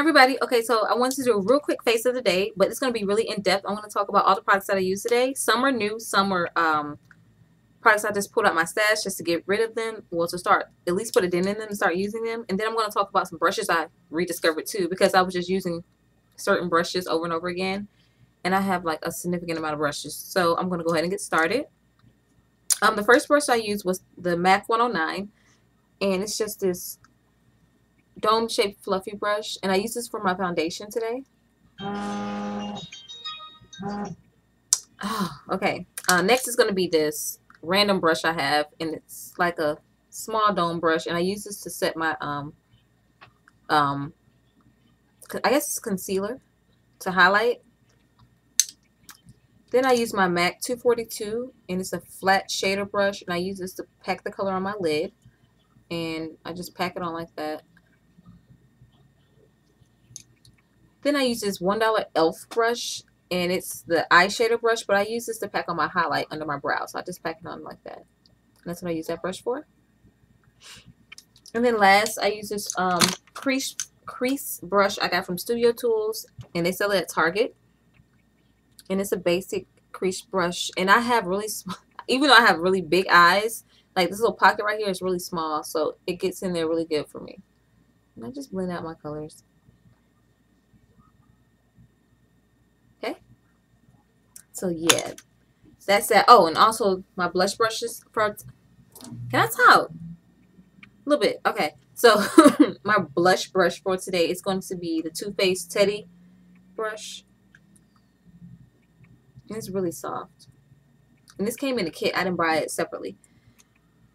everybody. Okay, so I wanted to do a real quick face of the day, but it's going to be really in depth. I'm going to talk about all the products that I use today. Some are new, some are products I just pulled out my stash just to get rid of them. Well, to start at least put a dent in them and start using them. And then I'm going to talk about some brushes I rediscovered too, because I was just using certain brushes over and over again, and I have like a significant amount of brushes. So I'm going to go ahead and get started. The first brush I used was the MAC 109, and it's just this dome-shaped fluffy brush, and I use this for my foundation today. Oh, okay. Next is going to be this random brush I have, and it's like a small dome brush, and I use this to set my I guess it's concealer to highlight. Then I use my MAC 242, and it's a flat shader brush, and I use this to pack the color on my lid, and I just pack it on like that. Then I use this $1 e.l.f. brush, and it's the eyeshadow brush, but I use this to pack on my highlight under my brow, so I just pack it on like that. And that's what I use that brush for. And then last, I use this crease brush I got from Studio Tools, and they sell it at Target. And it's a basic crease brush, and I have really small, even though I have really big eyes, like this little pocket right here is really small, so it gets in there really good for me. And I just blend out my colors. Okay, so yeah, that's that. Oh, and also my blush brushes for, can I talk? A little bit. Okay, so my blush brush for today is going to be the Too Faced Teddy brush. And it's really soft. And this came in a kit. I didn't buy it separately.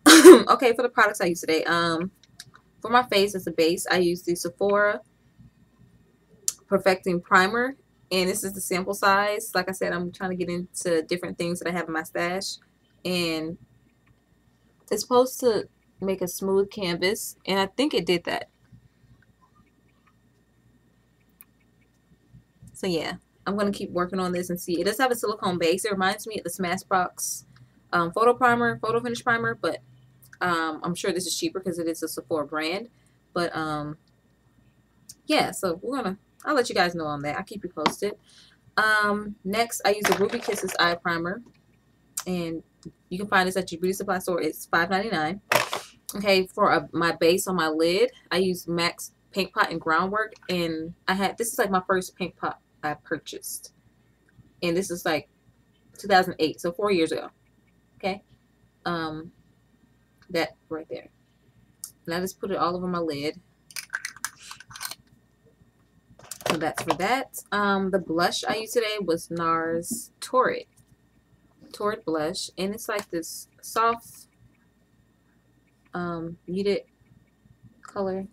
Okay, for the products I use today. For my face as a base, I use the Sephora Perfecting Primer. And this is the sample size. Like I said, I'm trying to get into different things that I have in my stash. And it's supposed to make a smooth canvas. And I think it did that. So yeah, I'm going to keep working on this and see. It does have a silicone base. It reminds me of the Smashbox Photo Finish Primer, but I'm sure this is cheaper because it is a Sephora brand. But yeah, so I'll let you guys know on that. I'll keep you posted. Next, I use the Ruby Kisses Eye Primer, and you can find this at your beauty supply store. It's $5.99. Okay, for my base on my lid, I use MAC's Paint Pot and Groundwork, and this is like my first paint pot I purchased, and this is like 2008, so 4 years ago. Okay, that right there, and I just put it all over my lid. So that's for that. The blush I used today was Nars Torrid blush, and it's like this soft muted color,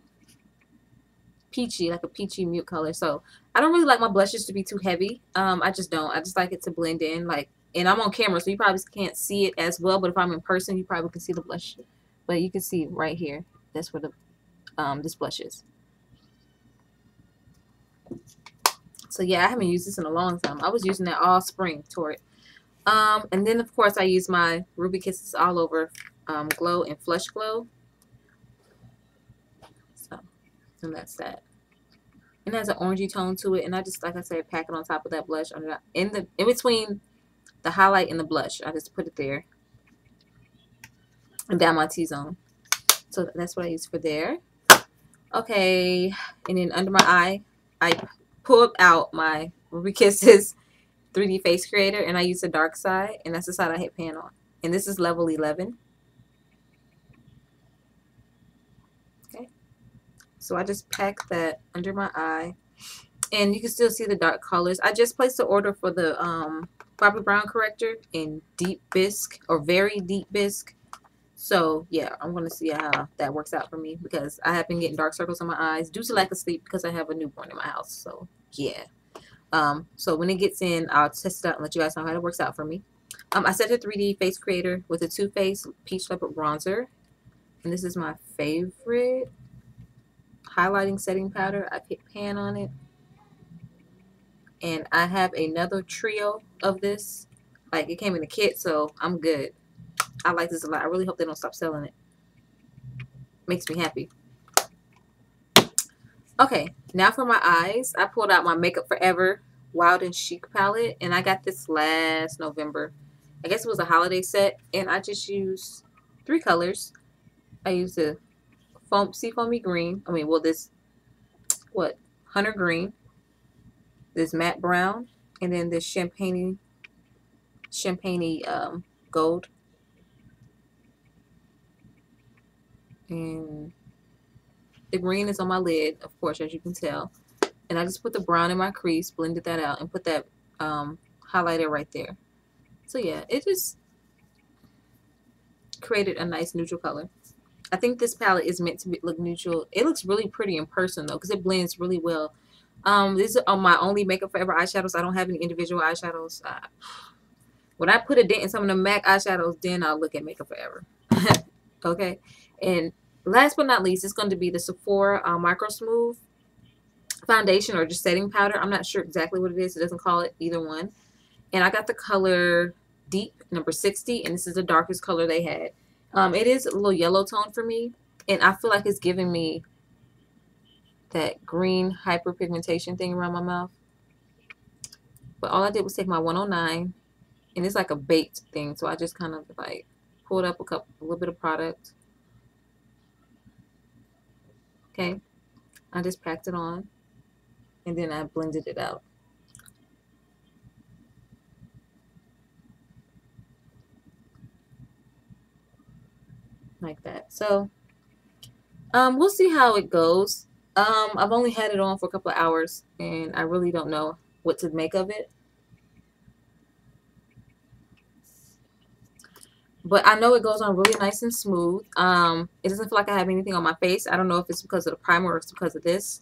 peachy, like a peachy mute color. So I don't really like my blushes to be too heavy. I just don't. I just like it to blend in, like, and I'm on camera, so you probably can't see it as well, but if I'm in person, you probably can see the blush. But you can see right here, that's where the this blush is. So yeah, I haven't used this in a long time. I was using that all spring toward it. And then of course I use my Ruby Kisses All Over Glow and Flush Glow. So, and that's that. It has an orangey tone to it, and I just, like I said, pack it on top of that blush in between the highlight and the blush. I just put it there and down my T-zone. So that's what I use for there. Okay, and then under my eye, I pulled out my Ruby Kisses 3D Face Creator, and I use the dark side, and that's the side I hit pan on. And this is level 11. Okay, so I just pack that under my eye, and you can still see the dark colors. I just placed the order for the Bobbi Brown corrector in deep bisque, or very deep bisque. So yeah, I'm going to see how that works out for me, because I have been getting dark circles on my eyes due to lack of sleep because I have a newborn in my house. So yeah. So when it gets in, I'll test it out and let you guys know how it works out for me. I set the 3D Face Creator with a Too Faced Peach Leopard Bronzer. And this is my favorite highlighting setting powder. I hit pan on it. And I have another trio of this. Like, it came in a kit, so I'm good. I like this a lot. I really hope they don't stop selling it. Makes me happy. Okay, Now for my eyes, I pulled out my Makeup Forever Wild and Chic palette, and I got this last November. I guess it was a holiday set, and I just used 3 colors. I used the seafoamy green. I mean, well, this, what, hunter green, this matte brown, and then this champagne gold. And the green is on my lid, of course, as you can tell. And I just put the brown in my crease, blended that out, and put that highlighter right there. So yeah, it just created a nice neutral color. I think this palette is meant to look neutral. It looks really pretty in person though, because it blends really well. These are my only Makeup Forever eyeshadows. I don't have any individual eyeshadows. When I put a dent in some of the MAC eyeshadows, then I'll look at Makeup Forever. Okay. And last but not least, it's going to be the Sephora Micro Smooth foundation, or just setting powder. I'm not sure exactly what it is. It doesn't call it either one. And I got the color Deep number 60, and this is the darkest color they had. It is a little yellow tone for me, and I feel like it's giving me that green hyperpigmentation thing around my mouth. But all I did was take my 109, and it's like a baked thing, so I just kind of like pulled up a little bit of product. Okay, I just packed it on, and then I blended it out. Like that. So we'll see how it goes. I've only had it on for a couple of hours, and I really don't know what to make of it. But I know it goes on really nice and smooth. It doesn't feel like I have anything on my face. I don't know if it's because of the primer or it's because of this.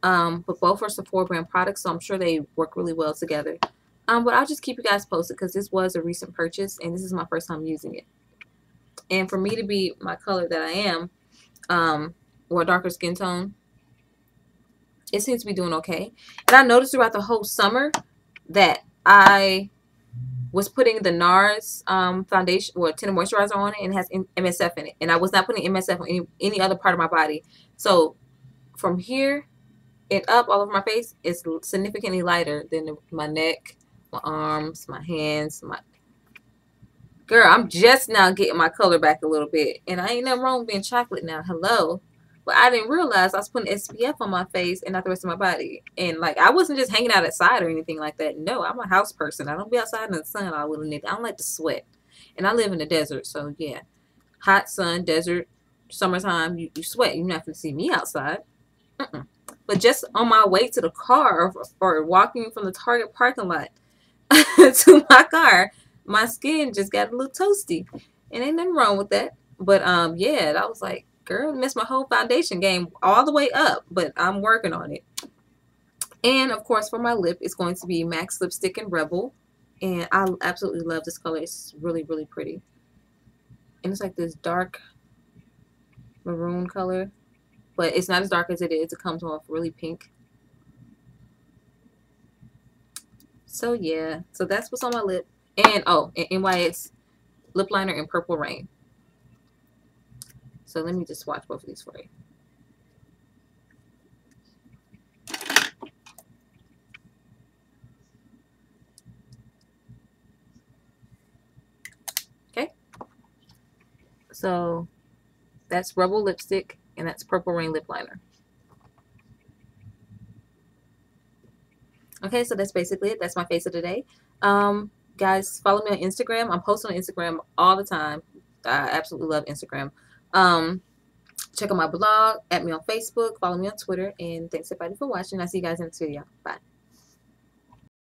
But both are Sephora brand products, so I'm sure they work really well together. But I'll just keep you guys posted, because this was a recent purchase, and this is my first time using it. And for me to be my color that I am, or a darker skin tone, it seems to be doing okay. And I noticed throughout the whole summer that I was putting the Nars foundation or tinted moisturizer on it, and it has MSF in it. And I was not putting MSF on any other part of my body. So from here and up all over my face is significantly lighter than my neck, my arms, my hands, my... Girl, I'm just now getting my color back a little bit. And I ain't nothing wrong with being chocolate now. Hello. But I didn't realize I was putting SPF on my face and not the rest of my body. And like, I wasn't just hanging out outside or anything like that. No, I'm a house person. I don't be outside in the sun all willy nilly. I don't like to sweat. And I live in the desert. So yeah, hot sun, desert, summertime, you sweat. You're not going to see me outside. But just on my way to the car, or walking from the Target parking lot to my car, my skin just got a little toasty, and ain't nothing wrong with that. But yeah, I was like, girl, missed my whole foundation game all the way up, but I'm working on it. And of course, for my lip, it's going to be MAC's lipstick in Rebel, and I absolutely love this color. It's really, really pretty, and it's like this dark maroon color, but it's not as dark as it is. It comes off really pink. So yeah, so that's what's on my lip. And oh, and NYX lip liner in Purple Rain. So let me just swatch both of these for you. Okay. So that's Rebel lipstick, and that's Purple Rain lip liner. Okay, so that's basically it. That's my face of the day. Guys, follow me on Instagram. I'm posting on Instagram all the time. I absolutely love Instagram. Check out my blog, add me on Facebook, follow me on Twitter, and thanks everybody for watching. I'll see you guys in the next video. Bye.